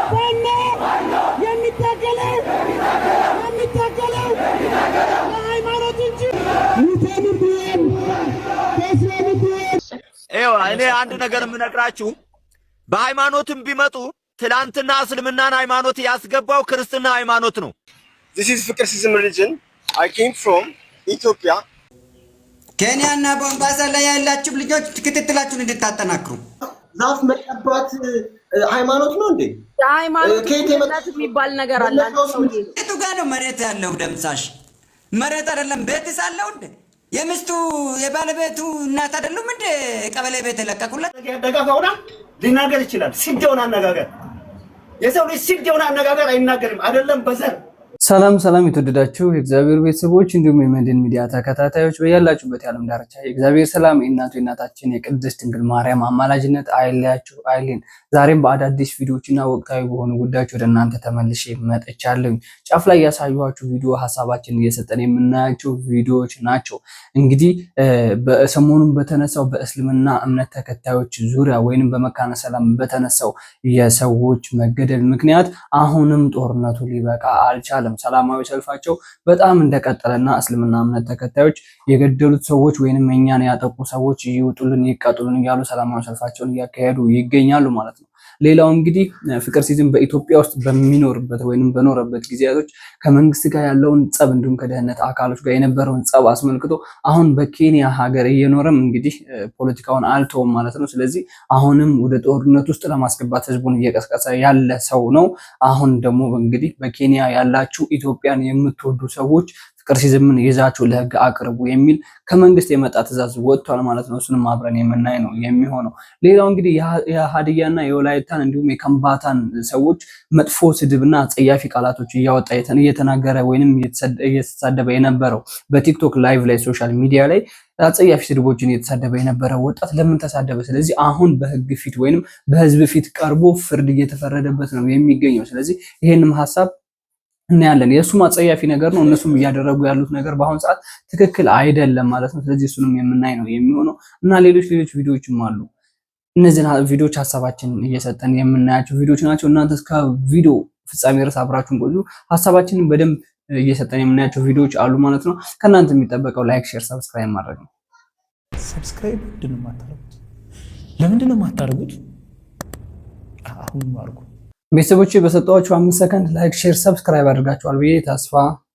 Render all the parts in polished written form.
ፋኖ የሚታገለው ለሃይማኖት እንጂ ሙታንም ቢሆን በእስላም ቢሆን እኔ አንድ ነገር የምነግራችሁ በሃይማኖትም ቢመጡ ትላንትና እስልምናን ሃይማኖት ያስገባው ክርስትና ሃይማኖት ነው። This is Fikrsism religion. I came from Ethiopia. ኬንያና ቦምባሳ ላይ ያላችሁ ልጆች ክትትላችሁን እንድታጠናክሩ። ዛፍ መቀባት ሃይማኖት ነው እንዴ? ሃይማኖት የሚባል ነገር አለ። የቱ ጋር ነው መሬት ያለው? ደምሳሽ መሬት አይደለም ቤትስ አለው እንዴ? የሚስቱ የባለቤቱ እናት አይደሉም እንዴ? ቀበሌ ቤት ለቀቁለት። ደጋፋውና ሊናገር ይችላል። ሲደውና አነጋገር የሰው ልጅ ሲደውና አነጋገር አይናገርም አይደለም በዘር ሰላም ሰላም የተወደዳችሁ የእግዚአብሔር ቤተሰቦች እንዲሁም የመድን ሚዲያ ተከታታዮች በያላችሁበት የዓለም ዳርቻ የእግዚአብሔር ሰላም የእናታችን የቅድስት ድንግል ማርያም አማላጅነት አይለያችሁ አይልን። ዛሬም በአዳዲስ ቪዲዮዎችና ወቅታዊ በሆኑ ጉዳዮች ወደ እናንተ ተመልሼ መጥቻለሁ። ጫፍ ላይ ያሳየኋችሁ ቪዲዮ ሐሳባችንን እየሰጠን የምናያቸው ቪዲዮዎች ናቸው። እንግዲህ በሰሞኑን በተነሳው በእስልምና እምነት ተከታዮች ዙሪያ ወይንም በመካነ ሰላም በተነሳው የሰዎች መገደል ምክንያት አሁንም ጦርነቱ ሊበቃ አልቻለም። ሰላማዊ ሰልፋቸው በጣም እንደቀጠለና እስልምና እምነት ተከታዮች የገደሉት ሰዎች ወይንም እኛን ያጠቁ ሰዎች ይውጡልን ይቀጡልን እያሉ ሰላማዊ ሰልፋቸውን እያካሄዱ ይገኛሉ ማለት ነው። ሌላው እንግዲህ ፍቅርሲዝም በኢትዮጵያ ውስጥ በሚኖርበት ወይንም በኖረበት ጊዜያቶች ከመንግስት ጋር ያለውን ጸብ እንዲሁም ከደህንነት አካሎች ጋር የነበረውን ጸብ አስመልክቶ አሁን በኬንያ ሀገር እየኖረም እንግዲህ ፖለቲካውን አልተውም ማለት ነው። ስለዚህ አሁንም ወደ ጦርነት ውስጥ ለማስገባት ህዝቡን እየቀስቀሰ ያለ ሰው ነው። አሁን ደግሞ እንግዲህ በኬንያ ያላችሁ ኢትዮጵያን የምትወዱ ሰዎች ፍቅርሲዝምን ይዛችሁ ለህግ አቅርቡ የሚል ከመንግስት የመጣ ትዕዛዝ ወጥቷል ማለት ነው። እሱንም አብረን የምናይ ነው የሚሆነው። ሌላው እንግዲህ የሀዲያና የወላይታን እንዲሁም የከምባታን ሰዎች መጥፎ ስድብና አጸያፊ ቃላቶች እያወጣ እየተናገረ ወይንም እየተሳደበ የነበረው በቲክቶክ ላይቭ ላይ ሶሻል ሚዲያ ላይ አጸያፊ ስድቦችን እየተሳደበ የነበረ ወጣት ለምን ተሳደበ? ስለዚህ አሁን በህግ ፊት ወይንም በህዝብ ፊት ቀርቦ ፍርድ እየተፈረደበት ነው የሚገኘው። ስለዚህ ይሄንም ሐሳብ እናያለን። የሱ ማጸያፊ ነገር ነው። እነሱም እያደረጉ ያሉት ነገር በአሁን ሰዓት ትክክል አይደለም ማለት ነው። ስለዚህ እሱንም የምናይ ነው የሚሆነው እና ሌሎች ቪዲዮዎችም አሉ። እነዚህን ቪዲዮዎች ሐሳባችንን እየሰጠን የምናያቸው ቪዲዮዎች ናቸው። እናንተ እስከ ቪዲዮ ፍጻሜ ድረስ አብራችሁን ቆዩ። ሐሳባችንን በደንብ እየሰጠን የምናያቸው ቪዲዮዎች አሉ ማለት ነው። ከእናንተ የሚጠበቀው ላይክ፣ ሼር፣ ሰብስክራይብ ማድረግ ነው። ሰብስክራይብ ለምንድን ነው የማታደርጉት? አሁን አድርጉ። ቤተሰቦች በሰጣችሁ 5 ሰከንድ ላይክ ሼር ሰብስክራይብ አድርጋችኋል ብዬ ተስፋ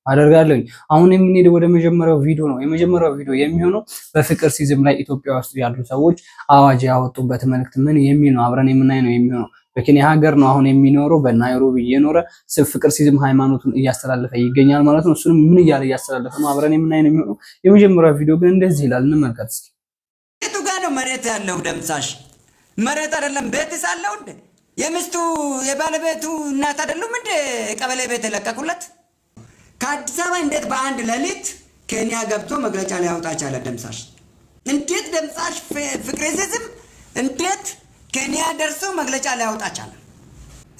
አደርጋለሁ። አሁን የምንሄደው ወደ መጀመሪያው ቪዲዮ ነው። የመጀመሪያው ቪዲዮ የሚሆነው በፍቅርሲዝም ላይ ኢትዮጵያ ውስጥ ያሉ ሰዎች አዋጅ ያወጡበት መልእክት ምን የሚል ነው አብረን የምናይ ነው የሚሆነው። በኬንያ ሀገር ነው አሁን የሚኖረው በናይሮቢ እየኖረ ፍቅርሲዝም ሃይማኖቱን እያስተላለፈ ይገኛል ማለት ነው። እሱንም ምን እያለ እያስተላለፈ ነው አብረን የምናይ ነው የሚሆነው። የመጀመሪያው ቪዲዮ ግን እንደዚህ ይላል፣ እንመልከት እስኪ። የቱ ጋር ነው መሬት ያለው? ደምሳሽ መሬት አይደለም ቤትስ አለው እንዴ? የሚስቱ የባለቤቱ እናት አይደሉም እንዴ? ቀበሌ ቤት ለቀቁለት። ከአዲስ አበባ እንዴት በአንድ ሌሊት ኬንያ ገብቶ መግለጫ ሊያወጣ ቻለ? ደምሳሽ እንዴት ደምሳሽ ፍቅርሲዝም እንዴት ኬንያ ደርሶ መግለጫ ሊያወጣ ቻለ?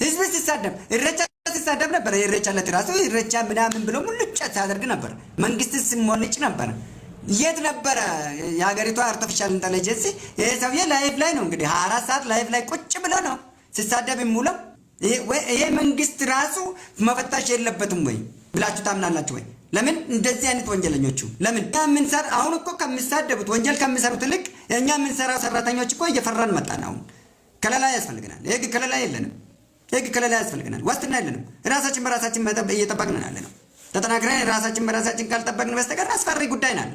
ህዝብ ሲሳደብ ኢሬቻ ሲሳደብ ነበር። ኢሬቻ ለትራሱ ኢሬቻ ምናምን ብሎ ሙልጫ ሲያደርግ ነበር። መንግስት ሲሞልጭ ነበር። የት ነበረ የሀገሪቷ አርቲፊሻል ኢንተለጀንስ? ይሄ ሰውዬ ላይቭ ላይ ነው እንግዲህ 24 ሰዓት ላይቭ ላይ ቁጭ ብሎ ነው ሲሳደብ የሚውለው። ይሄ መንግስት ራሱ መፈተሽ የለበትም ወይ ብላችሁ ታምናላችሁ ወይ? ለምን እንደዚህ አይነት ወንጀለኞቹ ለምን ምንሰራ? አሁን እኮ ከሚሳደቡት ወንጀል ከሚሰሩት ልክ እኛ የምንሰራው ሰራተኞች እኮ እየፈራን መጣን። አሁን ከለላ ያስፈልገናል። የህግ ከለላ የለንም። የህግ ከለላ ያስፈልገናል። ዋስትና የለንም። ራሳችን በራሳችን እየጠበቅን ያለ ነው። ተጠናክረን ራሳችን በራሳችን ካልጠበቅን በስተቀር አስፈሪ ጉዳይ ናለ።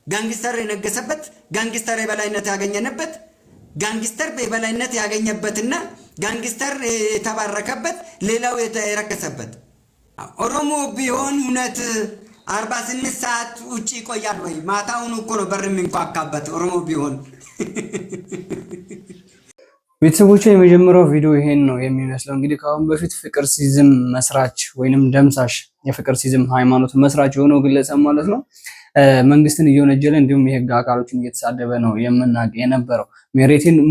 ጋንግስተር የነገሰበት፣ ጋንግስተር የበላይነት ያገኘንበት፣ ጋንግስተር የበላይነት ያገኘበትና ጋንግስተር የተባረከበት፣ ሌላው የተረከሰበት። ኦሮሞ ቢሆን እውነት 48 ሰዓት ውጪ ይቆያል ወይ? ማታውን እኮ ነው በር የሚንኳካበት ኦሮሞ ቢሆን። ቤተሰቦች የመጀመሪያው ቪዲዮ ይሄን ነው የሚመስለው። እንግዲህ ከአሁን በፊት ፍቅርሲዝም መስራች ወይንም ደምሳሽ የፍቅርሲዝም ሃይማኖት መስራች የሆነው ግለሰብ ማለት ነው መንግስትን እየወነጀለ እንዲሁም የህግ አካሎችን እየተሳደበ ነው የምናውቅ የነበረው።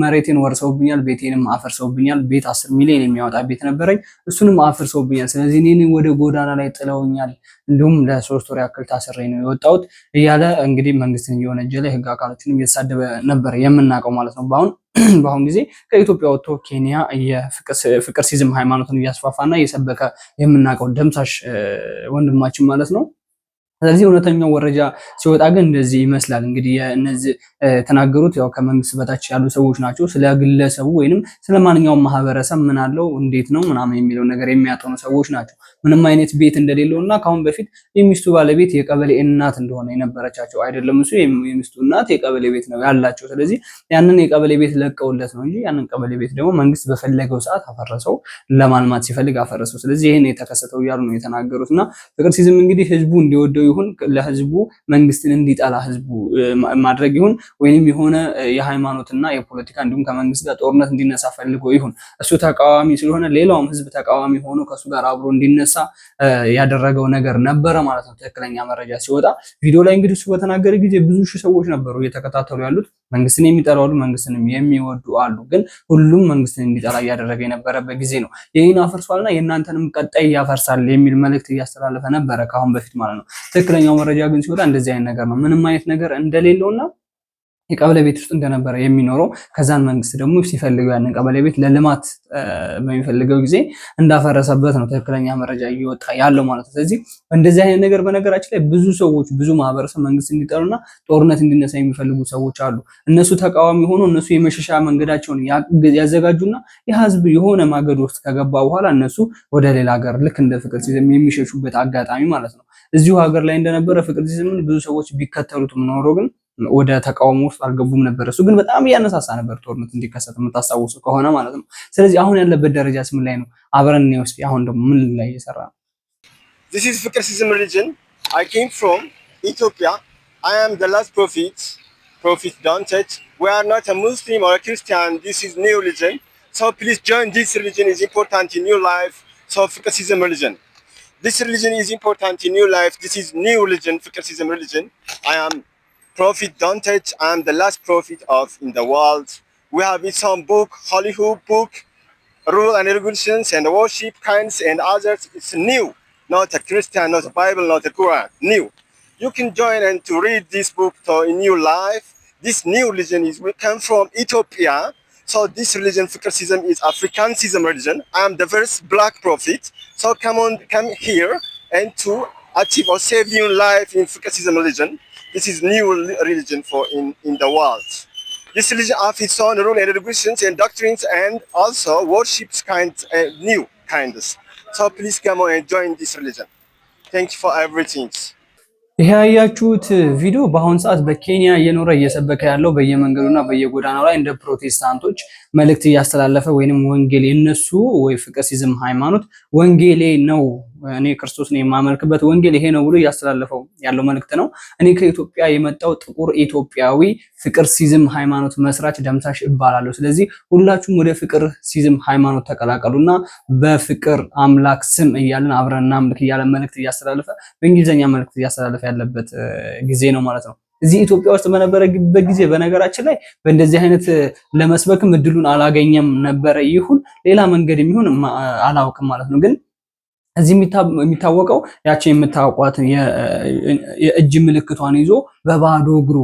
መሬቴን ወርሰውብኛል፣ ቤቴንም አፈርሰውብኛል። ቤት 10 ሚሊዮን የሚያወጣ ቤት ነበረኝ፣ እሱንም አፈርሰውብኛል። ስለዚህ እኔን ወደ ጎዳና ላይ ጥለውኛል፣ እንዲሁም ለ3 ወር ያክል ታስሬ ነው የወጣሁት እያለ እንግዲህ መንግስትን እየወነጀለ የህግ አካሎችንም እየተሳደበ ነበር የምናውቀው ማለት ነው። በአሁን ጊዜ ከኢትዮጵያ ወጥቶ ኬንያ የፍቅር ሲዝም ሃይማኖትን እያስፋፋና እየሰበከ የምናውቀው ደምሳሽ ወንድማችን ማለት ነው። ስለዚህ እውነተኛው መረጃ ሲወጣ ግን እንደዚህ ይመስላል። እንግዲህ እነዚህ ተናገሩት ያው ከመንግስት በታች ያሉ ሰዎች ናቸው። ስለ ግለሰቡ ወይንም ስለ ማንኛውም ማህበረሰብ ምን አለው እንዴት ነው ምናምን የሚለው ነገር የሚያጠኑ ሰዎች ናቸው። ምንም አይነት ቤት እንደሌለውና ካሁን በፊት የሚስቱ ባለቤት የቀበሌ እናት እንደሆነ የነበረቻቸው አይደለም። እሱ የሚስቱ እናት የቀበሌ ቤት ነው ያላቸው። ስለዚህ ያንን የቀበሌ ቤት ለቀውለት ነው እንጂ ያንን ቀበሌ ቤት ደግሞ መንግስት በፈለገው ሰዓት አፈረሰው፣ ለማልማት ሲፈልግ አፈረሰው። ስለዚህ ይሄን የተከሰተው እያሉ ነው የተናገሩትና ፍቅር ሲዝም እንግዲህ ህዝቡ እንዲወደው ይሁን ለህዝቡ መንግስትን እንዲጠላ ህዝቡ ማድረግ ይሁን ወይንም የሆነ የሃይማኖትና የፖለቲካ እንዲሁም ከመንግስት ጋር ጦርነት እንዲነሳ ፈልጎ ይሁን እሱ ተቃዋሚ ስለሆነ ሌላውም ህዝብ ተቃዋሚ ሆኖ ከሱ ጋር አብሮ እንዲነሳ ያደረገው ነገር ነበረ ማለት ነው። ትክክለኛ መረጃ ሲወጣ ቪዲዮ ላይ እንግዲህ እሱ በተናገረ ጊዜ ብዙ ሺህ ሰዎች ነበሩ እየተከታተሉ ያሉት። መንግስትን የሚጠሉ አሉ፣ መንግስትንም የሚወዱ አሉ። ግን ሁሉም መንግስትን እንዲጠላ እያደረገ የነበረበት ጊዜ ነው። ይህን አፈርሷልና የእናንተንም ቀጣይ ያፈርሳል የሚል መልእክት እያስተላለፈ ነበረ ከአሁን በፊት ማለት ነው። ትክክለኛው መረጃ ግን ሲወጣ እንደዚህ አይነት ነገር ነው። ምንም አይነት ነገር እንደሌለውና የቀበሌ ቤት ውስጥ እንደነበረ የሚኖረው ከዛን መንግስት ደግሞ ሲፈልገው ያንን ቀበሌ ቤት ለልማት በሚፈልገው ጊዜ እንዳፈረሰበት ነው ትክክለኛ መረጃ እየወጣ ያለው ማለት ነው። ስለዚህ እንደዚህ አይነት ነገር በነገራችን ላይ ብዙ ሰዎች ብዙ ማህበረሰብ መንግስት እንዲጠሉና ጦርነት እንዲነሳ የሚፈልጉ ሰዎች አሉ። እነሱ ተቃዋሚ ሆኖ እነሱ የመሸሻ መንገዳቸውን ያዘጋጁና የህዝብ የሆነ ማገዶ ውስጥ ከገባ በኋላ እነሱ ወደ ሌላ ሀገር ልክ እንደ ፍቅር ሲዝም የሚሸሹበት አጋጣሚ ማለት ነው። እዚሁ ሀገር ላይ እንደነበረ ፍቅር ሲዝምን ብዙ ሰዎች ቢከተሉትም ኖሮ ግን ወደ ተቃውሞ ውስጥ አልገቡም ነበር። እሱ ግን በጣም እያነሳሳ ነበር ጦርነት እንዲከሰት የምታስታውሱ ከሆነ ማለት ነው። ስለዚህ አሁን ያለበት ደረጃ ምን ላይ ነው? አብረን ነው እስኪ አሁን ደግሞ ምን ላይ እየሰራ ነው? This is Fikr Sizm religion. I came from Ethiopia. I am the last prophet Dante. We are not a Muslim or a Christian. This is new religion. So please join this religion. Is important in your life. So Fikr Sizm religion. This religion is important in your life. This is new religion, Fikr Sizm religion. I am Prophet Dante. I am the last prophet in the world. We have some book, Holy book, rule and regulations and worship kinds and others. It's new, not a Christian, not a Bible, not a Quran. New. You can join and to read this book in your life. This new religion we come from Ethiopia. So this religion, Fikr Sizm, is Africanism religion. I am the first black prophet. So come here and to achieve or save your life in Fikr Sizm religion. This is new religion in the world. This religion has its own rule and regulations and doctrines and also worships new kinds. So please come on and join this religion. Thank you for everything. ይሄ ያያችሁት ቪዲዮ በአሁን ሰዓት በኬንያ እየኖረ እየሰበከ ያለው በየመንገዱና በየጎዳናው ላይ እንደ ፕሮቴስታንቶች መልእክት እያስተላለፈ ወይንም ወንጌል የነሱ ወይ ፍቅር ሲዝም ሃይማኖት ወንጌሌ ነው እኔ ክርስቶስን የማመልክበት ወንጌል ይሄ ነው ብሎ እያስተላለፈው ያለው መልእክት ነው። እኔ ከኢትዮጵያ የመጣው ጥቁር ኢትዮጵያዊ ፍቅር ሲዝም ሃይማኖት መስራች ደምሳሽ እባላለሁ። ስለዚህ ሁላችሁም ወደ ፍቅር ሲዝም ሃይማኖት ተቀላቀሉና በፍቅር አምላክ ስም እያልን አብረን እናምልክ እያለ መልእክት እያስተላለፈ በእንግሊዝኛ መልእክት እያስተላለፈ ያለበት ጊዜ ነው ማለት ነው። እዚህ ኢትዮጵያ ውስጥ በነበረበት ጊዜ በነገራችን ላይ በእንደዚህ አይነት ለመስበክም እድሉን አላገኘም ነበረ። ይሁን ሌላ መንገድ የሚሆን አላውቅም ማለት ነው። ግን እዚህ የሚታወቀው ያቺ የምታውቋት የእጅ ምልክቷን ይዞ በባዶ እግሩ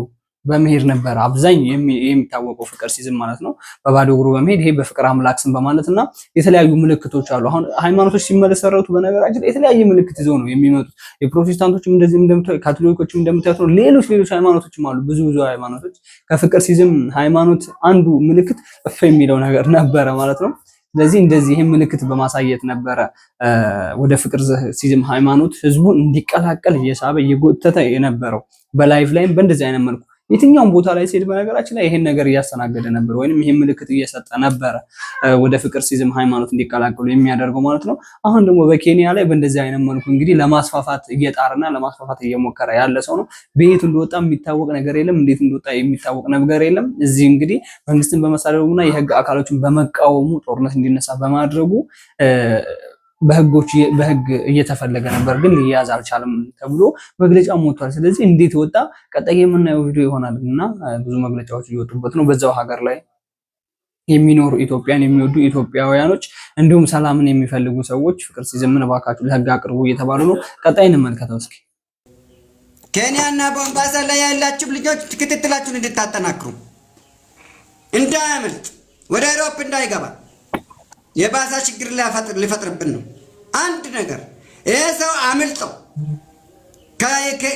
በመሄድ ነበር አብዛኛው የሚታወቀው ፍቅር ሲዝም ማለት ነው። በባዶ እግሩ በመሄድ ይሄ በፍቅር አምላክ ስም በማለትና የተለያዩ ምልክቶች አሉ። አሁን ሃይማኖቶች ሲመሰረቱ በነገራችን ላይ የተለያየ ምልክት ይዘው ነው የሚመጡት። የፕሮቴስታንቶችም እንደዚህ እንደምታዩት፣ ካቶሊኮችም እንደምታዩት ነው። ሌሎች ሃይማኖቶችም አሉ። ብዙ ሃይማኖቶች ከፍቅር ሲዝም ሃይማኖት አንዱ ምልክት እፍ የሚለው ነገር ነበረ ማለት ነው። ስለዚህ እንደዚህ ይሄን ምልክት በማሳየት ነበረ ወደ ፍቅር ሲዝም ሃይማኖት ህዝቡን እንዲቀላቀል እየሳበ እየጎተተ የነበረው። በላይቭ ላይም በእንደዚህ አይነት መልኩ የትኛውም ቦታ ላይ ሲሄድ በነገራችን ላይ ይሄን ነገር እያስተናገደ ነበር ወይንም ይሄን ምልክት እየሰጠ ነበረ ወደ ፍቅር ሲዝም ሃይማኖት እንዲቀላቀሉ የሚያደርገው ማለት ነው። አሁን ደግሞ በኬንያ ላይ በእንደዚህ አይነት መልኩ እንግዲህ ለማስፋፋት እየጣረና ለማስፋፋት እየሞከረ ያለ ሰው ነው። በየት እንደወጣ የሚታወቅ ነገር የለም፣ እንዴት እንደወጣ የሚታወቅ ነገር የለም። እዚህ እንግዲህ መንግስትን በመሳደቡና የህግ አካሎችን በመቃወሙ ጦርነት እንዲነሳ በማድረጉ በህግ እየተፈለገ ነበር፣ ግን ሊያዝ አልቻለም ተብሎ መግለጫ ሞቷል። ስለዚህ እንዴት ወጣ? ቀጣይ የምናየው ቪዲዮ ይሆናል እና ብዙ መግለጫዎች እየወጡበት ነው። በዛው ሀገር ላይ የሚኖሩ ኢትዮጵያን የሚወዱ ኢትዮጵያውያኖች እንዲሁም ሰላምን የሚፈልጉ ሰዎች ፍቅር ሲዝምን እባካችሁ ለህግ አቅርቡ እየተባሉ ነው። ቀጣይ እንመልከተው እስኪ። ኬንያና ቦምባሳ ላይ ያላችሁ ልጆች ክትትላችሁን እንድታጠናክሩ፣ እንዳያመልጥ፣ ወደ አውሮፓ እንዳይገባ የባሰ ችግር ሊፈጥርብን ነው። አንድ ነገር ይሄ ሰው አምልጠው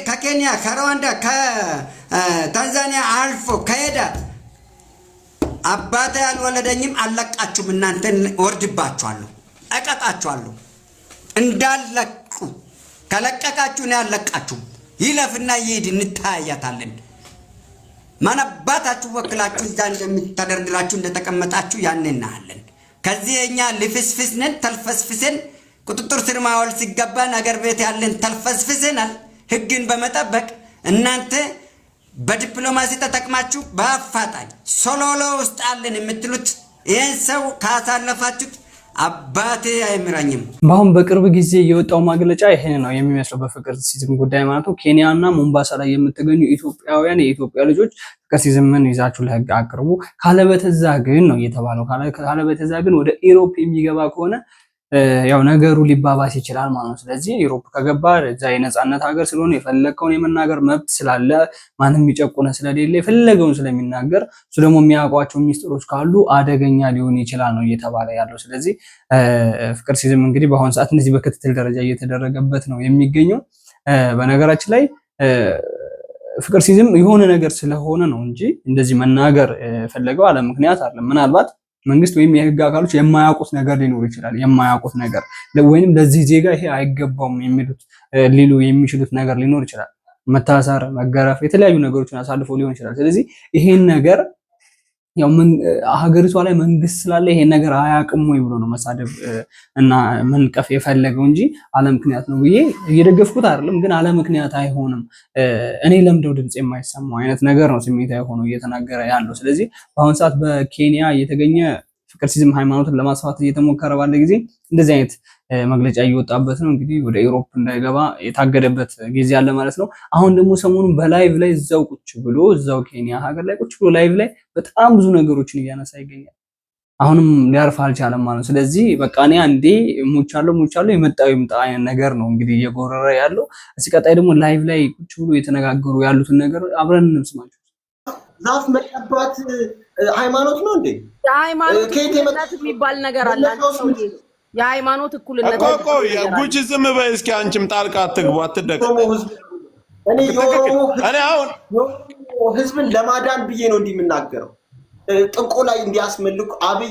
ከኬንያ ከሩዋንዳ ከታንዛኒያ አልፎ ከሄደ አባቴ ያልወለደኝም አለቃችሁም፣ እናንተን ወርድባችኋለሁ፣ እቀጣችኋለሁ። እንዳለቁ ከለቀቃችሁ ነው ያለቃችሁ። ይለፍና ይሄድ፣ እንታያታለን። ማን አባታችሁ ወክላችሁ እዛ እንደምታደርድራችሁ እንደተቀመጣችሁ ያን እናያለን። ከዚህ እኛ ልፍስፍስ ነን፣ ተልፈስፍሰን ቁጥጥር ስር ማዋል ሲገባን አገር ቤት ያለን ተልፈስፍሰናል። ህግን በመጠበቅ እናንተ በዲፕሎማሲ ተጠቅማችሁ በአፋጣኝ ሶሎሎ ውስጥ አለን የምትሉት ይህን ሰው ካሳለፋችሁት አባቴ አይምራኝም። በአሁን በቅርብ ጊዜ የወጣው መግለጫ ይሄን ነው የሚመስለው በፍቅር ሲዝም ጉዳይ ማለት ነው። ኬንያና ሞምባሳ ላይ የምትገኙ ኢትዮጵያውያን የኢትዮጵያ ልጆች ፍቅር ሲዝምን ይዛችሁ ለህግ አቅርቡ፣ ካለበተዛ ግን ነው እየተባለው። ካለበተዛ ግን ወደ ኢሮፕ የሚገባ ከሆነ ያው ነገሩ ሊባባስ ይችላል ማለት ነው። ስለዚህ ዩሮፕ ከገባ እዛ የነጻነት ሀገር ስለሆነ የፈለገውን የመናገር መብት ስላለ ማንም የሚጨቁነ ስለሌለ የፈለገውን ስለሚናገር እሱ ደግሞ የሚያውቋቸው ሚስጥሮች ካሉ አደገኛ ሊሆን ይችላል ነው እየተባለ ያለው። ስለዚህ ፍቅር ሲዝም እንግዲህ በአሁኑ ሰዓት እንደዚህ በክትትል ደረጃ እየተደረገበት ነው የሚገኘው። በነገራችን ላይ ፍቅር ሲዝም የሆነ ነገር ስለሆነ ነው እንጂ እንደዚህ መናገር ፈለገው አለ ምክንያት አለ። ምናልባት መንግስት ወይም የህግ አካሎች የማያውቁት ነገር ሊኖር ይችላል። የማያውቁት ነገር ወይንም ለዚህ ዜጋ ይሄ አይገባውም የሚሉት ሊሉ የሚችሉት ነገር ሊኖር ይችላል። መታሰር፣ መገረፍ፣ የተለያዩ ነገሮችን አሳልፎ ሊሆን ይችላል። ስለዚህ ይሄን ነገር ያው ሀገሪቷ ላይ መንግስት ስላለ ይሄን ነገር አያውቅም ወይ ብሎ ነው መሳደብ እና መንቀፍ የፈለገው እንጂ አለ ምክንያት ነው ብዬ እየደገፍኩት አይደለም። ግን አለ ምክንያት አይሆንም። እኔ ለምደው ድምጽ የማይሰማው አይነት ነገር ነው ስሜታዊ ሆኖ እየተናገረ ያለው። ስለዚህ በአሁኑ ሰዓት በኬንያ የተገኘ ፍቅር ሲዝም ሃይማኖትን ለማስፋት እየተሞከረ ባለ ጊዜ እንደዚህ አይነት መግለጫ እየወጣበት ነው። እንግዲህ ወደ ኢሮፕ እንዳይገባ የታገደበት ጊዜ አለ ማለት ነው። አሁን ደግሞ ሰሞኑን በላይቭ ላይ እዛው ቁጭ ብሎ እዛው ኬንያ ሀገር ላይ ቁጭ ብሎ ላይቭ ላይ በጣም ብዙ ነገሮችን እያነሳ ይገኛል። አሁንም ሊያርፍ አልቻለም ማለት ነው። ስለዚህ በቃ እኔ አንዴ ሙቻለሁ የመጣው ይምጣ አይነት ነገር ነው እንግዲህ እየጎረረ ያለው። እስኪ ቀጣይ ደግሞ ላይቭ ላይ ቁጭ ብሎ የተነጋገሩ ያሉትን ነገር አብረን እንስማቸው። ዛፍ መቀባት ሃይማኖት ነው እንዴ? የሃይማኖት እኩልነት የሚባል ነገር አለ። የሃይማኖት እኩልነት ጉቺ ዝም በይ እስኪ፣ አንቺም ጣልቃ አትግቡ፣ አትደቅ። እኔ አሁን ህዝብን ለማዳን ብዬ ነው እንዲህ የምናገረው። ጥንቆላ እንዲያስመልኩ አብይ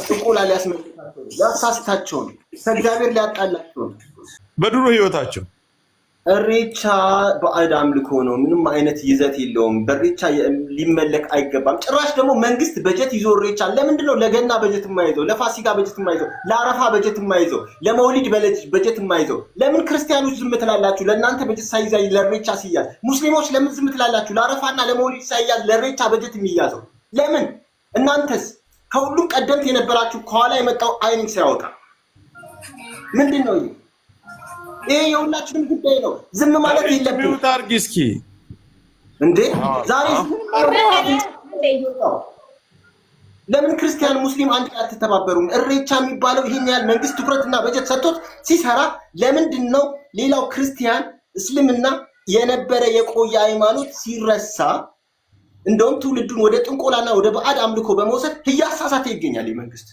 ጥንቆላ ሊያስመልካቸው ሊያሳስታቸው ነው፣ ከእግዚአብሔር ሊያጣላቸው ነው በድሮ ህይወታቸው። እሬቻ ባዕድ አምልኮ ነው። ምንም አይነት ይዘት የለውም። በሬቻ ሊመለክ አይገባም። ጭራሽ ደግሞ መንግስት በጀት ይዞ እሬቻ ለምንድን ነው ለገና በጀት የማይዘው? ለፋሲካ በጀት የማይዘው? ለአረፋ በጀት የማይዘው? ለመውሊድ በጀት የማይዘው? ለምን ክርስቲያኖች ዝም ትላላችሁ? ለእናንተ በጀት ሳይያዝ ለእሬቻ ሲያዝ፣ ሙስሊሞች ለምን ዝም ትላላችሁ? ለአረፋና ለመውሊድ ሳይያዝ ለእሬቻ በጀት የሚያዘው ለምን? እናንተስ ከሁሉም ቀደምት የነበራችሁ ከኋላ የመጣው አይን ሲያወጣ ምንድን ነው? ይሄ የሁላችንም ጉዳይ ነው። ዝም ማለት የለብንም። ታርጊ እስኪ እንዴ ዛሬ ለምን ክርስቲያን ሙስሊም አንድ ላይ አትተባበሩም? እሬቻ የሚባለው ይሄን ያህል መንግስት ትኩረትና በጀት ሰጥቶት ሲሰራ ለምንድን ነው ሌላው ክርስቲያን እስልምና የነበረ የቆየ ሃይማኖት ሲረሳ እንደውም ትውልዱን ወደ ጥንቆላና ወደ ባዕድ አምልኮ በመውሰድ እያሳሳተ ይገኛል መንግስት?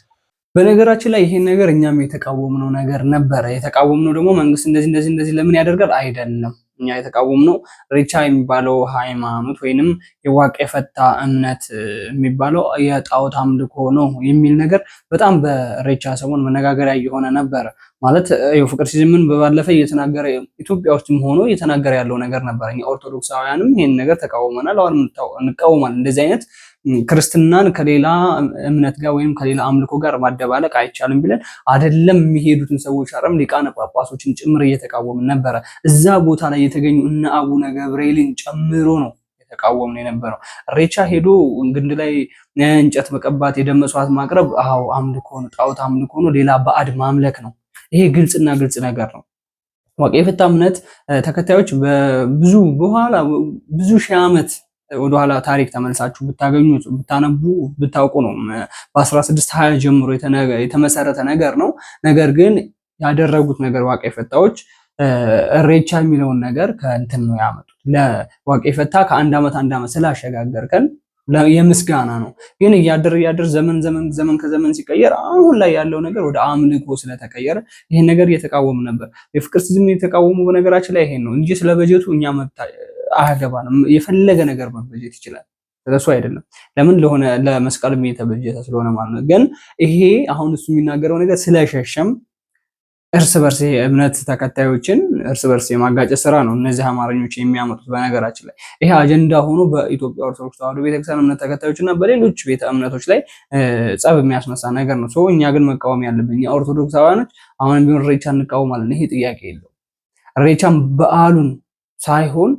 በነገራችን ላይ ይሄን ነገር እኛም የተቃወምነው ነገር ነበረ። የተቃወምነው ደግሞ መንግስት እንደዚህ ለምን ያደርጋል አይደለም። እኛ የተቃወምነው ሬቻ የሚባለው ሃይማኖት ወይንም የዋቄ ፈታ እምነት የሚባለው የጣዖት አምልኮ ነው የሚል ነገር በጣም በሬቻ ሰሞን መነጋገሪያ እየሆነ ነበረ። ማለት ፍቅር ሲዝምን በባለፈ እየተናገረ ኢትዮጵያ ውስጥም ሆኖ እየተናገረ ያለው ነገር ነበር። እኛ ኦርቶዶክሳውያንም ይሄን ነገር ተቃውመናል፣ አሁን እንቃወማለን። እንደዚህ አይነት ክርስትናን ከሌላ እምነት ጋር ወይም ከሌላ አምልኮ ጋር ማደባለቅ አይቻልም ብለን አይደለም የሚሄዱትን ሰዎች አረም ሊቃነ ጳጳሶችን ጭምር እየተቃወምን ነበረ። እዛ ቦታ ላይ የተገኙ እነ አቡነ ገብርኤልን ጨምሮ ነው የተቃወምን የነበረው። ሬቻ ሄዶ ግንድ ላይ እንጨት መቀባት፣ የደም መስዋዕት ማቅረብ አምልኮ ነው፣ ጣዖት አምልኮ ነው፣ ሌላ ባዕድ ማምለክ ነው። ይሄ ግልጽና ግልጽ ነገር ነው። ዋቄፈታ እምነት ተከታዮች ብዙ ሺህ ዓመት ወደኋላ ታሪክ ተመልሳችሁ ብታገኙት ብታነቡ ብታውቁ ነው በ1620 ጀምሮ የተመሰረተ ነገር ነው። ነገር ግን ያደረጉት ነገር ዋቄፈታዎች እሬቻ የሚለውን ነገር ከእንትን ነው ያመጡት። ለዋቄፈታ ከአንድ ዓመት ስላሸጋገርከን የምስጋና ነው። ግን እያደር ዘመን ከዘመን ሲቀየር አሁን ላይ ያለው ነገር ወደ አምልኮ ስለተቀየረ ይሄን ነገር እየተቃወሙ ነበር። የፍቅር ሲዝም የተቃወሙ በነገራችን ላይ ይሄን ነው እንጂ ስለ በጀቱ እኛ መብት አያገባንም። የፈለገ ነገር መበጀት ይችላል፣ ስለሱ አይደለም። ለምን ለመስቀልም የተበጀተ ስለሆነ ማለት ነው። ግን ይሄ አሁን እሱ የሚናገረው ነገር ስለሸሸም እርስ በርስ እምነት ተከታዮችን እርስ በርስ የማጋጨት ስራ ነው እነዚህ አማርኞች የሚያመጡት። በነገራችን ላይ ይሄ አጀንዳ ሆኖ በኢትዮጵያ ኦርቶዶክስ ተዋሕዶ ቤተክርስቲያን እምነት ተከታዮች እና በሌሎች ቤተ እምነቶች ላይ ጸብ የሚያስነሳ ነገር ነው። እኛ ግን መቃወም ያለብን ኦርቶዶክሳውያኖች አሁንም ቢሆን ኢሬቻ እንቃወማለን። ይሄ ጥያቄ የለው። ኢሬቻም በዓሉን ሳይሆን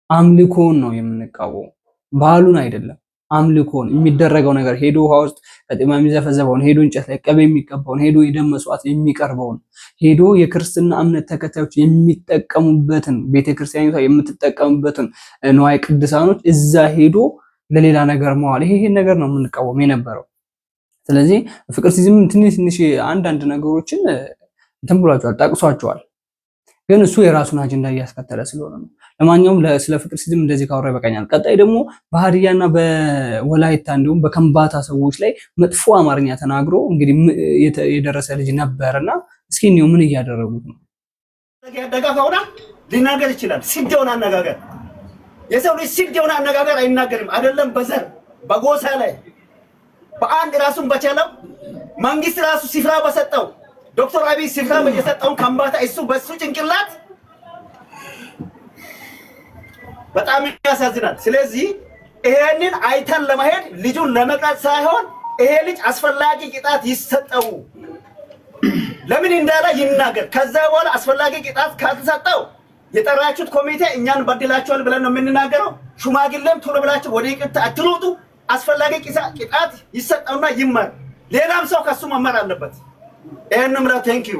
አምልኮን ነው የምንቃወመው፣ በዓሉን አይደለም። አምልኮን የሚደረገው ነገር ሄዶ ውሃ ውስጥ ቀጤማ የሚዘፈዘፈውን ሄዶ እንጨት ላይ ቅቤ የሚቀባውን ሄዶ የደም መስዋዕት የሚቀርበውን ሄዶ የክርስትና እምነት ተከታዮች የሚጠቀሙበትን ቤተክርስቲያኒቷ የምትጠቀሙበትን ንዋየ ቅድሳኖች እዛ ሄዶ ለሌላ ነገር መዋል ይሄን ነገር ነው የምንቃወም የነበረው። ስለዚህ ፍቅር ሲዝም ትንሽ አንዳንድ ነገሮችን እንትን ብሏቸዋል፣ ጠቅሷቸዋል። ግን እሱ የራሱን አጀንዳ እያስከተለ ስለሆነ ነው። ለማንኛውም ስለ ፍቅር ሲዝም እንደዚህ ካወራ ይበቃኛል። ቀጣይ ደግሞ በሀዲያና በወላይታ እንዲሁም በከምባታ ሰዎች ላይ መጥፎ አማርኛ ተናግሮ እንግዲህ የደረሰ ልጅ ነበርና እስኪ እኔው ምን እያደረጉት ነው? ደጋፋውና ሊናገር ይችላል። ሲድ የሆነ አነጋገር የሰው ልጅ ሲድ የሆነ አነጋገር አይናገርም። አይደለም በዘር በጎሳ ላይ በአንድ ራሱን በቻለው መንግስት ራሱ ሲፍራ በሰጠው ዶክተር አብይ ሲፍራ በየሰጠውን ከምባታ እሱ በሱ ጭንቅላት በጣም ያሳዝናል። ስለዚህ ይሄንን አይተን ለማሄድ ልጁን ለመቅጣት ሳይሆን ይሄ ልጅ አስፈላጊ ቅጣት ይሰጠው፣ ለምን እንዳለ ይናገር። ከዛ በኋላ አስፈላጊ ቅጣት ካልተሰጠው የጠራችሁት ኮሚቴ እኛን በድላችኋል ብለን ነው የምንናገረው። ሽማግሌም ቶሎ ብላችሁ ወደ ይቅርታ አትሉጡ። አስፈላጊ ቅጣት ይሰጠውና ይማር። ሌላም ሰው ከሱ መማር አለበት። ይሄንን ምራ ቴንክ ዩ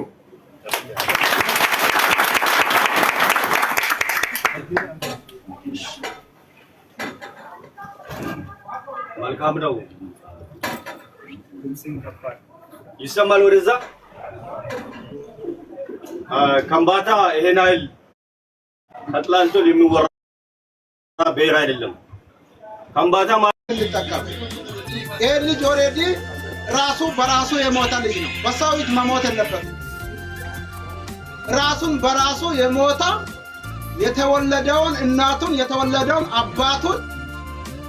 መልካም ነው። ይሰማል ወደዛ ከምባታ ይሄን አይል አትላንቶ የሚወራ ብሔር አይደለም። ከምባታ ማለት ልጠቀም ይሄ ልጅ ኦሬዲ ራሱ በራሱ የሞተ ልጅ ነው። በሰው እጅ መሞት የለበትም። ራሱን በራሱ የሞተ የተወለደውን እናቱን የተወለደውን አባቱን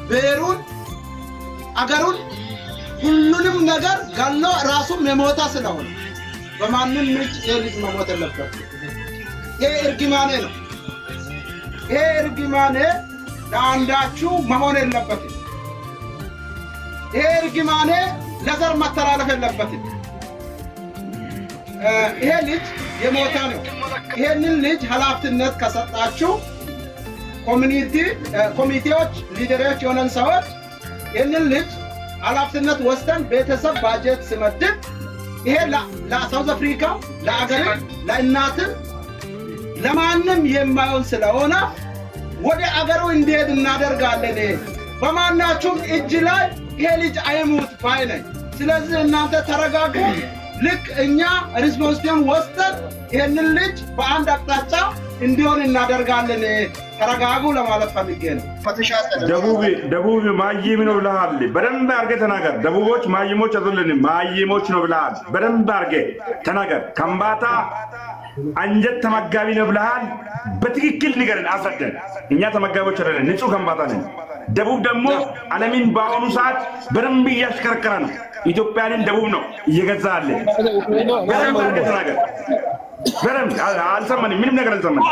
ብሔሩን አገሩን ሁሉንም ነገር ገሎ ራሱም የሞተ ስለሆነ በማንም ልጅ ይሄ ልጅ መሞት የለበትም። ይሄ እርግማኔ ነው። ይሄ እርግማኔ ለአንዳችሁ መሆን የለበትም። ይሄ እርግማኔ ለዘር መተላለፍ የለበትም። ይሄ ልጅ የሞተ ነው። ይሄንን ልጅ ኃላፊነት ከሰጣችሁ ኮሚቴዎች ሊደሮች የሆነን ሰዎች ይሄንን ልጅ ኃላፊነት ወስደን ቤተሰብ ባጀት ስመድብ ይሄ ለሳውዝ አፍሪካ ለአገር ለእናትም ለማንም የማይሆን ስለሆነ ወደ አገሩ እንዲሄድ እናደርጋለን። በማናችሁም እጅ ላይ ይሄ ልጅ አይሙት ባይ ነኝ። ስለዚህ እናንተ ተረጋጉ። ልክ እኛ ሪስፖንሲቢሊቲውን ወስደን ይሄንን ልጅ በአንድ አቅጣጫ እንዲሆን እናደርጋለን። ተረጋጉ ለማለት ፈልጌ ነው። ደቡብ ማይም ነው ብለሃል። በደንብ አድርገህ ተናገር። ደቡቦች ማይሞች አይደሉም፣ ማይሞች ነው ብለሃል። በደንብ አድርገህ ተናገር። ከምባታ አንጀት ተመጋቢ ነው ብለሃል። በትክክል ንገረን፣ አስረዳን። እኛ ተመጋቢዎች አይደለን፣ ንጹህ ከምባታ ነን። ደቡብ ደግሞ ዓለምን በአሁኑ ሰዓት በደንብ እያሽከረከረ ነው። ኢትዮጵያንን ደቡብ ነው እየገዛ አለ። በደንብ አድርገህ ተናገር። በደንብ አልሰማንም፣ ምንም ነገር አልሰማንም።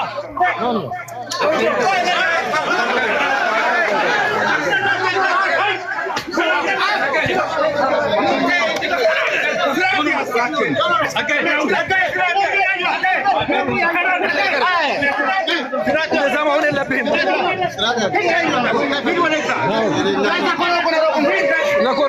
No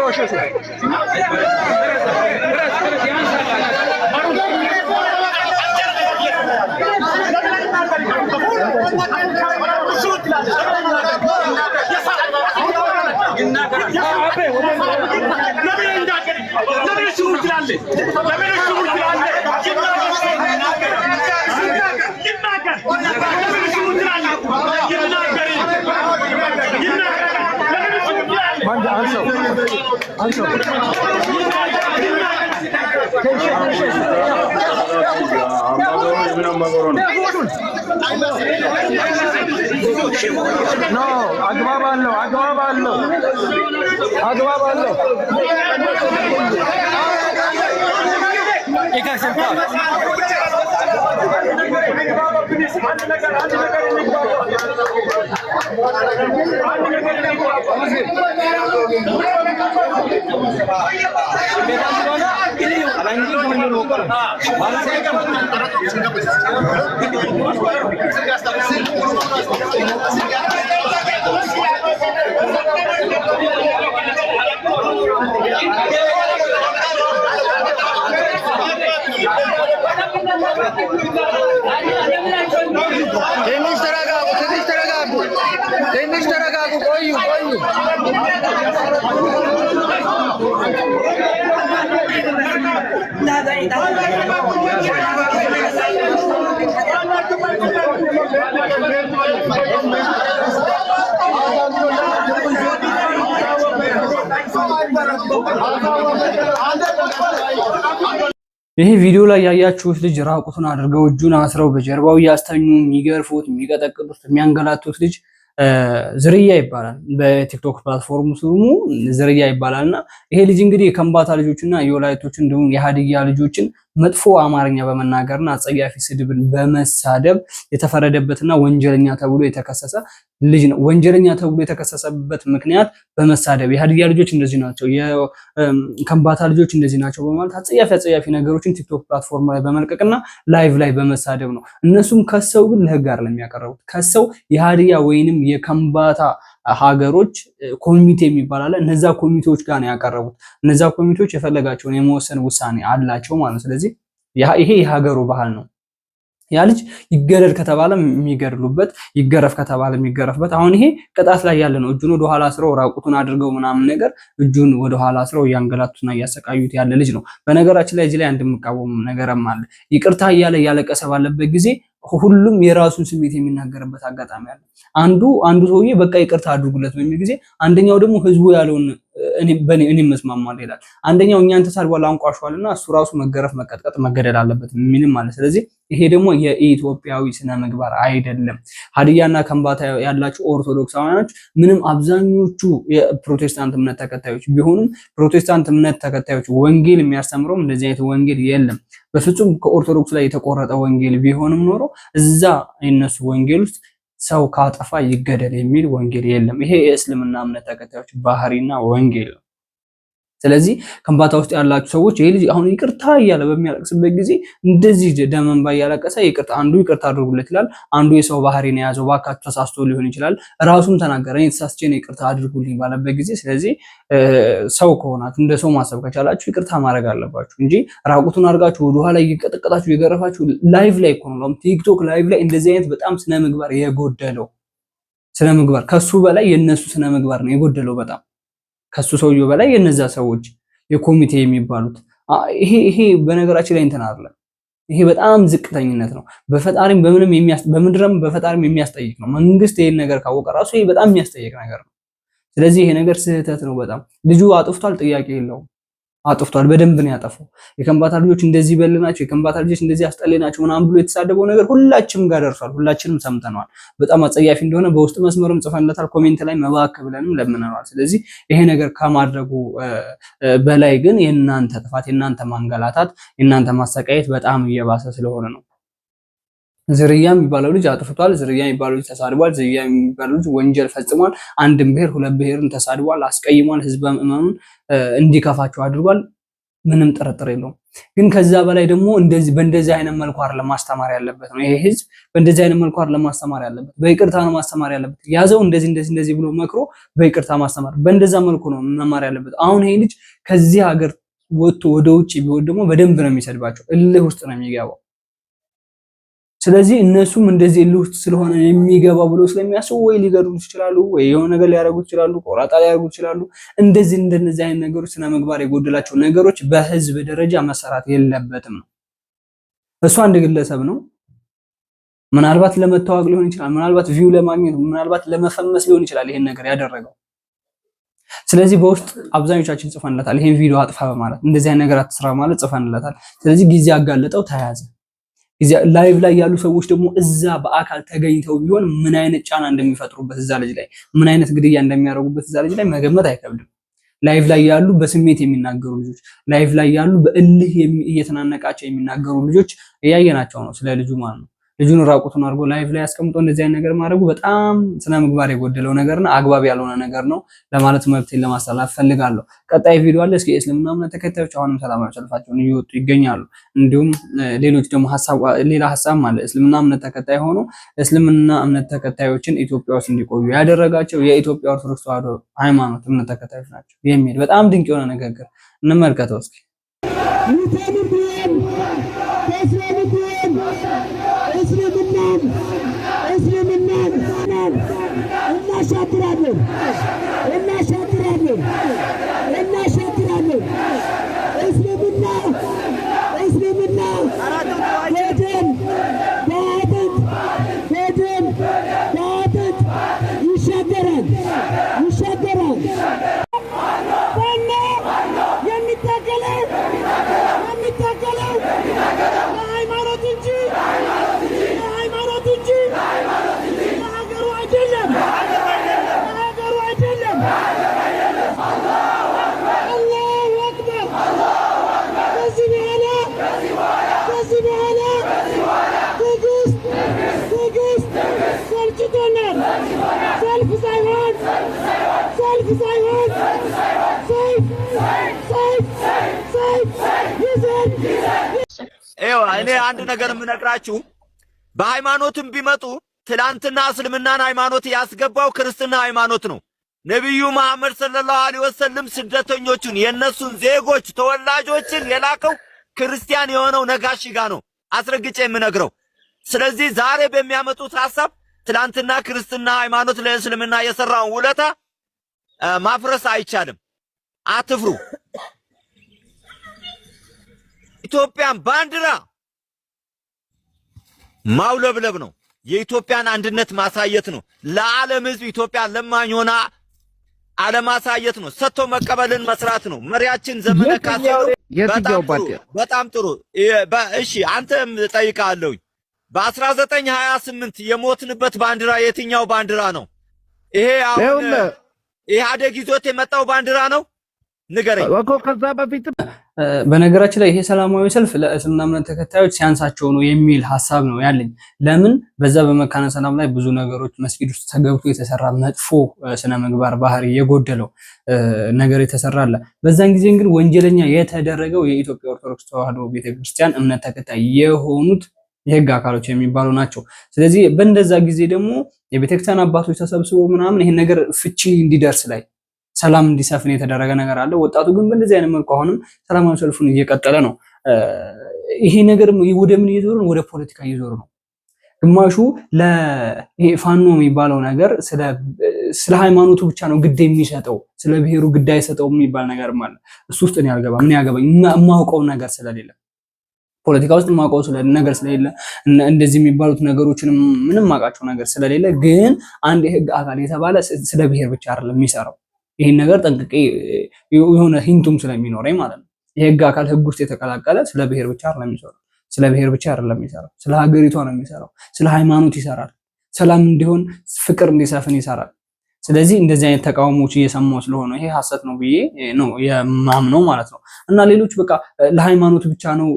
ይሄ ቪዲዮ ላይ ያያችሁት ልጅ ራቁቱን አድርገው እጁን አስረው በጀርባው እያስተኙ የሚገርፉት የሚቀጠቅጡት የሚያንገላቱት ልጅ ዝርያ ይባላል። በቲክቶክ ፕላትፎርም ስሙ ዝርያ ይባላልና ይሄ ልጅ እንግዲህ የከምባታ ልጆችና የወላይቶች እንዲሁም የሀዲያ ልጆችን መጥፎ አማርኛ በመናገርና አጸያፊ ስድብን በመሳደብ የተፈረደበትና ወንጀለኛ ተብሎ የተከሰሰ ልጅ ነው። ወንጀለኛ ተብሎ የተከሰሰበት ምክንያት በመሳደብ የሀዲያ ልጆች እንደዚህ ናቸው፣ የከምባታ ልጆች እንደዚህ ናቸው በማለት አጸያፊ ነገሮችን ቲክቶክ ፕላትፎርም ላይ በመልቀቅና ላይቭ ላይ በመሳደብ ነው። እነሱም ከሰው ግን ለህግ አይደለም የሚያቀርቡት። ከሰው የሀዲያ ወይንም የከምባታ ሀገሮች ኮሚቴ የሚባል አለ። እነዛ ኮሚቴዎች ጋር ነው ያቀረቡት። እነዛ ኮሚቴዎች የፈለጋቸውን የመወሰን ውሳኔ አላቸው ማለት ነው። ስለዚህ ይሄ የሀገሩ ባህል ነው። ያ ልጅ ይገደል ከተባለ የሚገድሉበት፣ ይገረፍ ከተባለ የሚገረፍበት። አሁን ይሄ ቅጣት ላይ ያለ ነው። እጁን ወደ ኋላ አስረው ራቁቱን አድርገው ምናምን ነገር እጁን ወደ ኋላ አስረው እያንገላቱና እያሰቃዩት ያለ ልጅ ነው። በነገራችን ላይ እዚህ ላይ እንደምቃወም ነገርም አለ። ይቅርታ እያለ እያለቀሰ ባለበት ጊዜ ሁሉም የራሱን ስሜት የሚናገርበት አጋጣሚ አለ። አንዱ ሰውዬ በቃ ይቅርታ አድርጉለት በሚል ጊዜ አንደኛው ደግሞ ህዝቡ ያለውን እኔ መስማማለሁ ይላል። አንደኛው እኛን ተሳድቧል አንቋሿልና እሱ ራሱ መገረፍ፣ መቀጥቀጥ፣ መገደል አለበት ምንም ማለት። ስለዚህ ይሄ ደግሞ የኢትዮጵያዊ ስነ ምግባር አይደለም። ሀዲያና ከምባታ ያላችሁ ኦርቶዶክሳውያኖች ምንም አብዛኞቹ የፕሮቴስታንት እምነት ተከታዮች ቢሆኑም ፕሮቴስታንት እምነት ተከታዮች ወንጌል የሚያስተምረው እንደዚህ አይነት ወንጌል የለም። በፍጹም ከኦርቶዶክስ ላይ የተቆረጠ ወንጌል ቢሆንም ኖሮ እዛ የነሱ ወንጌል ውስጥ ሰው ካጠፋ ይገደል የሚል ወንጌል የለም። ይሄ የእስልምና እምነት ተከታዮች ባህሪና ወንጌል ነው። ስለዚህ ከምባታ ውስጥ ያላችሁ ሰዎች ይሄ ልጅ አሁን ይቅርታ እያለ በሚያለቅስበት ጊዜ እንደዚህ ደም እንባ እያለቀሰ ይቅርታ አድርጉለት ይላል። አንዱ የሰው ባህሪ ነው የያዘው፣ ባካችሁ ተሳስቶ ሊሆን ይችላል። ራሱም ተናገረ፣ እኔ ተሳስቼ ነው ይቅርታ አድርጉልኝ ባለበት ጊዜ። ስለዚህ ሰው ከሆናችሁ እንደ ሰው ማሰብ ከቻላችሁ ይቅርታ ማድረግ አለባችሁ እንጂ ራቁቱን አድርጋችሁ ወደ ኋላ እየቀጠቀጣችሁ እየገረፋችሁ ላይቭ ላይ እኮ ነው ቲክቶክ ላይቭ ላይ እንደዚህ አይነት በጣም ስነ ምግባር የጎደለው ስነ ምግባር ከሱ በላይ የነሱ ስነ ምግባር ነው የጎደለው በጣም ከሱ ሰውየው በላይ የነዛ ሰዎች የኮሚቴ የሚባሉት ይሄ በነገራችን ላይ እንትን አይደለም። ይሄ በጣም ዝቅተኝነት ነው። በፈጣሪም በምድርም በፈጣሪም የሚያስጠይቅ ነው። መንግስት ይሄን ነገር ካወቀ ራሱ ይሄ በጣም የሚያስጠይቅ ነገር ነው። ስለዚህ ይሄ ነገር ስህተት ነው በጣም። ልጁ አጥፍቷል፣ ጥያቄ የለውም። አጥፍቷል፣ በደንብ ነው ያጠፋው። የከምባታ ልጆች እንደዚህ በልናቸው፣ የከምባታ ልጆች እንደዚህ አስጠልናቸው ምናምን ብሎ የተሳደበው ነገር ሁላችንም ጋር ደርሷል። ሁላችንም ሰምተነዋል። በጣም አጸያፊ እንደሆነ በውስጥ መስመርም ጽፈንለታል፣ ኮሜንት ላይ መባክ ብለንም ለምነናል። ስለዚህ ይሄ ነገር ከማድረጉ በላይ ግን የእናንተ ጥፋት፣ የእናንተ ማንገላታት፣ የእናንተ ማሰቃየት በጣም እየባሰ ስለሆነ ነው። ዝርያ የሚባለው ልጅ አጥፍቷል። ዝርያ የሚባለው ልጅ ተሳድቧል። ዝርያ የሚባለው ልጅ ወንጀል ፈጽሟል። አንድም ብሔር ሁለት ብሔርን ተሳድቧል፣ አስቀይሟል። ህዝበ ምዕመኑን እንዲከፋቸው አድርጓል። ምንም ጥርጥር የለውም። ግን ከዛ በላይ ደግሞ በእንደዚህ አይነት መልኩ አይደለም ማስተማር ያለበት ነው። ይሄ ህዝብ በእንደዚህ አይነት መልኩ አይደለም ማስተማር ያለበት፣ በይቅርታ ነው ማስተማር ያለበት። ያዘው እንደዚህ ብሎ መክሮ በይቅርታ ማስተማር፣ በእንደዛ መልኩ ነው መማር ያለበት። አሁን ይሄ ልጅ ከዚህ ሀገር ወጥቶ ወደ ውጭ ቢሆን ደግሞ በደንብ ነው የሚሰድባቸው፣ እልህ ውስጥ ነው የሚገባው። ስለዚህ እነሱም እንደዚህ ልውስጥ ስለሆነ የሚገባው ብሎ ስለሚያስቡ ወይ ሊገድሉት ይችላሉ፣ ወይ የሆነ ነገር ሊያደርጉት ይችላሉ፣ ቆራጣ ሊያደርጉት ይችላሉ። እንደነዚህ አይነት ነገሮች ስነ ምግባር የጎደላቸው ነገሮች በህዝብ ደረጃ መሰራት የለበትም ነው። እሱ አንድ ግለሰብ ነው። ምናልባት ለመታወቅ ሊሆን ይችላል፣ ምናልባት ቪው ለማግኘት፣ ምናልባት ለመፈመስ ሊሆን ይችላል ይሄን ነገር ያደረገው። ስለዚህ በውስጥ አብዛኞቻችን ጽፈንለታል፣ ይሄን ቪዲዮ አጥፋ በማለት እንደዚህ አይነት ነገር አትስራ ማለት ጽፈንለታል። ስለዚህ ጊዜ አጋለጠው፣ ተያዘ። ላይቭ ላይ ያሉ ሰዎች ደግሞ እዛ በአካል ተገኝተው ቢሆን ምን አይነት ጫና እንደሚፈጥሩበት እዛ ልጅ ላይ ምን አይነት ግድያ እንደሚያደርጉበት እዛ ልጅ ላይ መገመት አይከብድም። ላይቭ ላይ ያሉ በስሜት የሚናገሩ ልጆች፣ ላይቭ ላይ ያሉ በእልህ እየተናነቃቸው የሚናገሩ ልጆች እያየናቸው ነው። ስለ ልጁ ማለት ነው። ልጁን ራቁቱን አድርጎ ላይቭ ላይ አስቀምጦ እንደዚህ አይነት ነገር ማድረጉ በጣም ስነ ምግባር የጎደለው ነገርና አግባብ ያልሆነ ነገር ነው ለማለት መብቴን ለማስተላለፍ ፈልጋለሁ። ቀጣይ ቪዲዮ አለ። እስኪ የእስልምና እምነት ተከታዮች አሁንም ሰላማዊ ሰልፋቸውን እየወጡ ይገኛሉ። እንዲሁም ሌሎች ደግሞ ሌላ ሀሳብ አለ። እስልምና እምነት ተከታይ ሆኖ እስልምና እምነት ተከታዮችን ኢትዮጵያ ውስጥ እንዲቆዩ ያደረጋቸው የኢትዮጵያ ኦርቶዶክስ ተዋሕዶ ሃይማኖት እምነት ተከታዮች ናቸው የሚል በጣም ድንቅ የሆነ ንግግር እንመልከተው እስኪ። እናሻግራለን እስልምና በደም በአጥንት ይሻገራል። ዋና የሚታገለው ለሃይማኖት እንጂ ለሀገሩ አይደለም። አላሁ አክበር። ከዚህ በኋላ ትዕግስት ሰልችቶናል። ሰልፍ ሳይሆን ሰይፍ ይዘን እኔ አንድ ነገር የምነግራችሁ በሃይማኖትም ቢመጡ ትላንትና እስልምናን ሃይማኖት ያስገባው ክርስትና ሃይማኖት ነው። ነቢዩ መሐመድ ሰለላሁ ዐለይሂ ወሰለም ስደተኞቹን የነሱን ዜጎች ተወላጆችን የላከው ክርስቲያን የሆነው ነጋሽ ጋር ነው፣ አስረግጬ የምነግረው። ስለዚህ ዛሬ በሚያመጡት ሐሳብ ትላንትና ክርስትና ሃይማኖት ለእስልምና የሰራውን ውለታ ማፍረስ አይቻልም። አትፍሩ። ኢትዮጵያን ባንዲራ ማውለብለብ ነው። የኢትዮጵያን አንድነት ማሳየት ነው። ለዓለም ሕዝብ ኢትዮጵያ ለማኝ ሆና አለማሳየት ነው። ሰጥቶ መቀበልን መስራት ነው። መሪያችን ዘመነ ካሴ በጣም ጥሩ። እሺ አንተም ጠይቃለሁ። በ1928 የሞትንበት ባንዲራ የትኛው ባንዲራ ነው? ይሄ አሁን ኢህአዴግ ይዞት የመጣው ባንዲራ ነው? ንገረኝ እኮ። ከዛ በፊት በነገራችን ላይ ይሄ ሰላማዊ ሰልፍ ለእስልምና እምነት ተከታዮች ሲያንሳቸው ነው የሚል ሐሳብ ነው ያለኝ። ለምን በዛ በመካነ ሰላም ላይ ብዙ ነገሮች መስጊድ ውስጥ ተገብቶ የተሰራ መጥፎ ስነ ምግባር ባህሪ የጎደለው ነገር የተሰራለ። በዛን ጊዜ ግን ወንጀለኛ የተደረገው የኢትዮጵያ ኦርቶዶክስ ተዋሕዶ ቤተክርስቲያን እምነት ተከታይ የሆኑት የህግ አካሎች የሚባሉ ናቸው። ስለዚህ በእንደዛ ጊዜ ደግሞ የቤተክርስቲያን አባቶች ተሰብስበው ምናምን ይሄን ነገር ፍቺ እንዲደርስ ላይ ሰላም እንዲሰፍን የተደረገ ነገር አለ። ወጣቱ ግን በእንደዚህ አይነት መልኩ አሁንም ሰላማዊ ሰልፉን እየቀጠለ ነው። ይሄ ነገር ወደ ምን እየዞረ ነው? ወደ ፖለቲካ እየዞረ ነው። ግማሹ ለፋኖ የሚባለው ነገር ስለ ሃይማኖቱ ብቻ ነው ግድ የሚሰጠው፣ ስለ ብሔሩ ግድ አይሰጠውም የሚባል ነገር ማለት እሱ ውስጥ ነው ያልገባ። ምን ያገባኝ? የማውቀው ነገር ስለሌለ ፖለቲካ ውስጥ የማውቀው ነገር ስለሌለ እንደዚህ የሚባሉት ነገሮችን ምንም የማውቃቸው ነገር ስለሌለ፣ ግን አንድ የህግ አካል የተባለ ስለ ብሔር ብቻ አይደለም የሚሰራው። ይሄን ነገር ጠንቅቄ የሆነ ሂንቱም ስለሚኖረኝ ማለት ነው። የህግ አካል ህግ ውስጥ የተቀላቀለ ስለ ብሔር ብቻ አይደለም የሚሰራው። ስለ ብሔር ብቻ አይደለም የሚሰራው፣ ስለ ሀገሪቷ ነው የሚሰራው። ስለ ሃይማኖት ይሰራል። ሰላም እንዲሆን ፍቅር እንዲሰፍን ይሰራል። ስለዚህ እንደዚህ አይነት ተቃውሞዎች እየሰማው ስለሆነ ይሄ ሐሰት ነው ብዬ ነው የማምነው ማለት ነው። እና ሌሎች በቃ ለሃይማኖት ብቻ ነው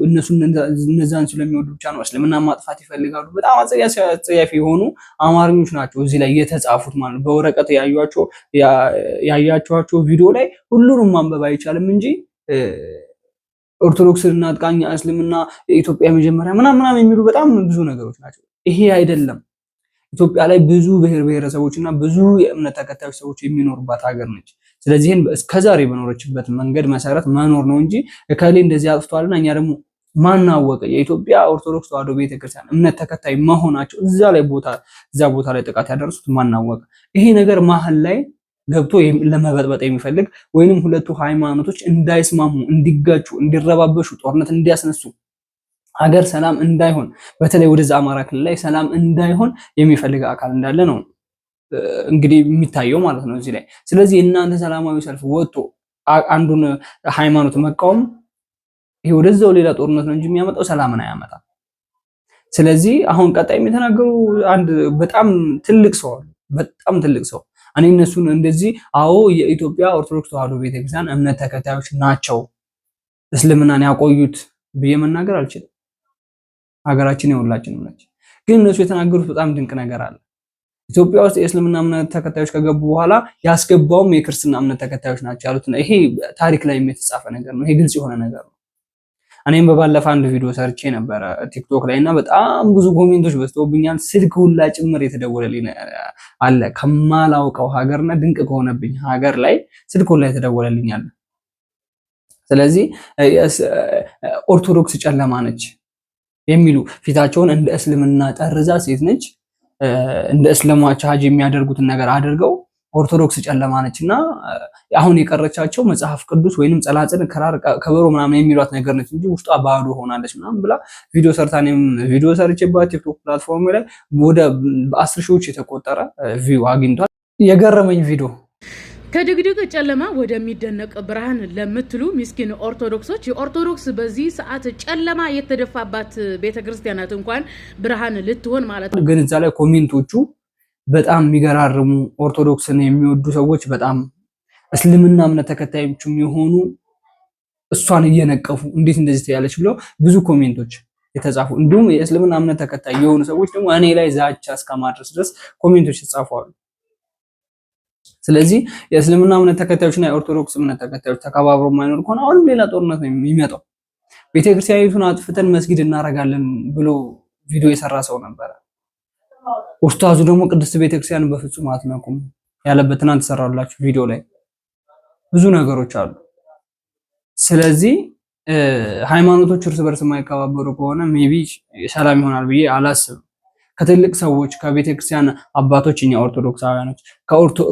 እነዛን ስለሚወዱ ብቻ ነው እስልምና ማጥፋት ይፈልጋሉ። በጣም አጸያፊ የሆኑ አማርኞች ናቸው እዚህ ላይ የተጻፉት ማለት ነው። በወረቀት ያያችኋቸው ቪዲዮ ላይ ሁሉንም ማንበብ አይቻልም እንጂ ኦርቶዶክስና አጥቃኝ እስልምና የኢትዮጵያ መጀመሪያ ምናምን የሚሉ በጣም ብዙ ነገሮች ናቸው። ይሄ አይደለም። ኢትዮጵያ ላይ ብዙ ብሔር ብሔረሰቦችና ብዙ የእምነት ተከታዮች ሰዎች የሚኖሩባት ሀገር ነች። ስለዚህ እስከዛሬ በኖረችበት መንገድ መሰረት መኖር ነው እንጂ እከሌ እንደዚህ አጥፍቷልና እኛ ደግሞ ማናወቀ የኢትዮጵያ ኦርቶዶክስ ተዋሕዶ ቤተክርስቲያን እምነት ተከታይ መሆናቸው እዛ ቦታ ላይ ጥቃት ያደረሱት ማናወቀ። ይሄ ነገር መሀል ላይ ገብቶ ለመበጥበጥ የሚፈልግ ወይንም ሁለቱ ሃይማኖቶች እንዳይስማሙ፣ እንዲጋጩ፣ እንዲረባበሹ፣ ጦርነት እንዲያስነሱ፣ ሀገር ሰላም እንዳይሆን፣ በተለይ ወደዛ አማራ ክልል ላይ ሰላም እንዳይሆን የሚፈልግ አካል እንዳለ ነው እንግዲህ የሚታየው ማለት ነው እዚህ ላይ። ስለዚህ እናንተ ሰላማዊ ሰልፍ ወጥቶ አንዱን ሃይማኖት መቃወም ይሄ ወደዛው ሌላ ጦርነት ነው እንጂ የሚያመጣው ሰላምን አያመጣም። ስለዚህ አሁን ቀጣይ የተናገሩ አንድ በጣም ትልቅ ሰው አሉ። በጣም ትልቅ ሰው እኔ እነሱን እንደዚህ አዎ የኢትዮጵያ ኦርቶዶክስ ተዋሕዶ ቤተክርስቲያን እምነት ተከታዮች ናቸው እስልምናን ያቆዩት ብዬ መናገር አልችልም። ሀገራችን የሁላችንም ነች። ግን እነሱ የተናገሩት በጣም ድንቅ ነገር አለ። ኢትዮጵያ ውስጥ የእስልምና እምነት ተከታዮች ከገቡ በኋላ ያስገባውም የክርስትና እምነት ተከታዮች ናቸው ያሉት ነው። ይሄ ታሪክ ላይ የተጻፈ ነገር ነው። ይሄ ግልጽ የሆነ ነገር ነው። እኔም በባለፈ አንድ ቪዲዮ ሰርቼ ነበረ ቲክቶክ ላይ እና በጣም ብዙ ኮሜንቶች በዝተውብኛል። ስልክ ሁላ ጭምር የተደወለልኝ አለ ከማላውቀው ሀገርና ድንቅ ከሆነብኝ ሀገር ላይ ስልክ ሁላ የተደወለልኝ አለ። ስለዚህ ኦርቶዶክስ ጨለማ ነች የሚሉ ፊታቸውን እንደ እስልምና ጠርዛ ሴት ነች እንደ እስላማች ሀጅ የሚያደርጉትን ነገር አድርገው ኦርቶዶክስ ጨለማ ነችና አሁን የቀረቻቸው መጽሐፍ ቅዱስ ወይንም ጸላጽል ክራር ከበሮ ምናምን የሚሏት ነገር ነች እንጂ ውስጧ ባዶ ሆናለች ምናምን ብላ ቪዲዮ ሰርታኔም ቪዲዮ ሰርቼባት ቲክቶክ ፕላትፎርም ላይ ወደ 10 ሺዎች የተቆጠረ ቪው አግኝቷል። የገረመኝ ቪዲዮ ከድቅድቅ ጨለማ ወደሚደነቅ ብርሃን ለምትሉ ምስኪን ኦርቶዶክሶች የኦርቶዶክስ በዚህ ሰዓት ጨለማ የተደፋባት ቤተክርስቲያናት እንኳን ብርሃን ልትሆን ማለት ነው። ግን እዛ ላይ ኮሜንቶቹ በጣም የሚገራርሙ ኦርቶዶክስን የሚወዱ ሰዎች በጣም እስልምና እምነት ተከታዮችም የሆኑ እሷን እየነቀፉ እንዴት እንደዚህ ትያለች ብለው ብዙ ኮሜንቶች የተጻፉ እንዲሁም የእስልምና እምነት ተከታይ የሆኑ ሰዎች ደግሞ እኔ ላይ ዛቻ እስከማድረስ ድረስ ኮሜንቶች ተጻፈዋል። ስለዚህ የእስልምና እምነት ተከታዮችና የኦርቶዶክስ እምነት ተከታዮች ተከባብሮ የማይኖር ከሆነ አሁንም ሌላ ጦርነት ነው የሚመጣው። ቤተክርስቲያኒቱን አጥፍተን መስጊድ እናረጋለን ብሎ ቪዲዮ የሰራ ሰው ነበረ። ኡስታዙ ደግሞ ቅድስት ቤተክርስቲያንን በፍጹም አትነኩም ያለበት ትናንት ተሰራላችሁ ቪዲዮ ላይ ብዙ ነገሮች አሉ። ስለዚህ ሃይማኖቶች እርስ በርስ የማይከባበሩ ከሆነ ሜቢ ሰላም ይሆናል ብዬ አላስብም። ከትልቅ ሰዎች ከቤተክርስቲያን አባቶች እኛ ኦርቶዶክሳውያኖች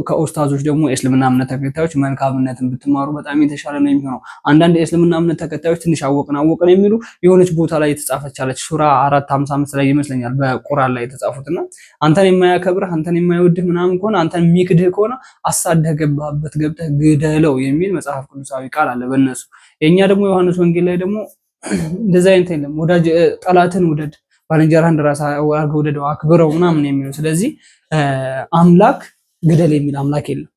ከኡስታዞች ደግሞ የእስልምና እምነት ተከታዮች መልካምነትን ብትማሩ በጣም የተሻለ ነው የሚሆነው። አንዳንድ የእስልምና እምነት ተከታዮች ትንሽ አወቅን የሚሉ የሆነች ቦታ ላይ የተጻፈቻለች ሱራ 4:55 ላይ ይመስለኛል በቁርአን ላይ የተጻፉትና አንተን የማያከብርህ አንተን የማይወድህ ምናምን ከሆነ አንተን የሚክድህ ከሆነ አሳደህ ገባህበት ገብተህ ግደለው የሚል መጽሐፍ ቅዱሳዊ ቃል አለ በእነሱ። የኛ ደግሞ ዮሐንስ ወንጌል ላይ ደግሞ እንደዛ አይነት የለም። ወዳጅ ጠላትን ውደድ ባልንጀራህን እንደራስህ አድርገህ ውደደው አክብረው ምናምን የሚለው። ስለዚህ አምላክ ግደል የሚል አምላክ የለም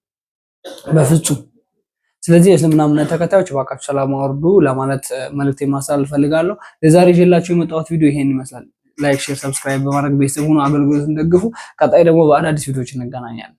በፍጹም። ስለዚህ የእስልምና እምነት ተከታዮች እባካችሁ ሰላም አውርዱ ለማለት መልእክት ማስተላለፍ ፈልጋለሁ። ለዛሬ ይዤላችሁ የመጣሁት ቪዲዮ ይሄን ይመስላል። ላይክ፣ ሼር፣ ሰብስክራይብ በማድረግ ቤተሰብ ሁኑ፣ አገልግሎቱን ደግፉ። ቀጣይ ደግሞ በአዳዲስ ቪዲዮዎች እንገናኛለን።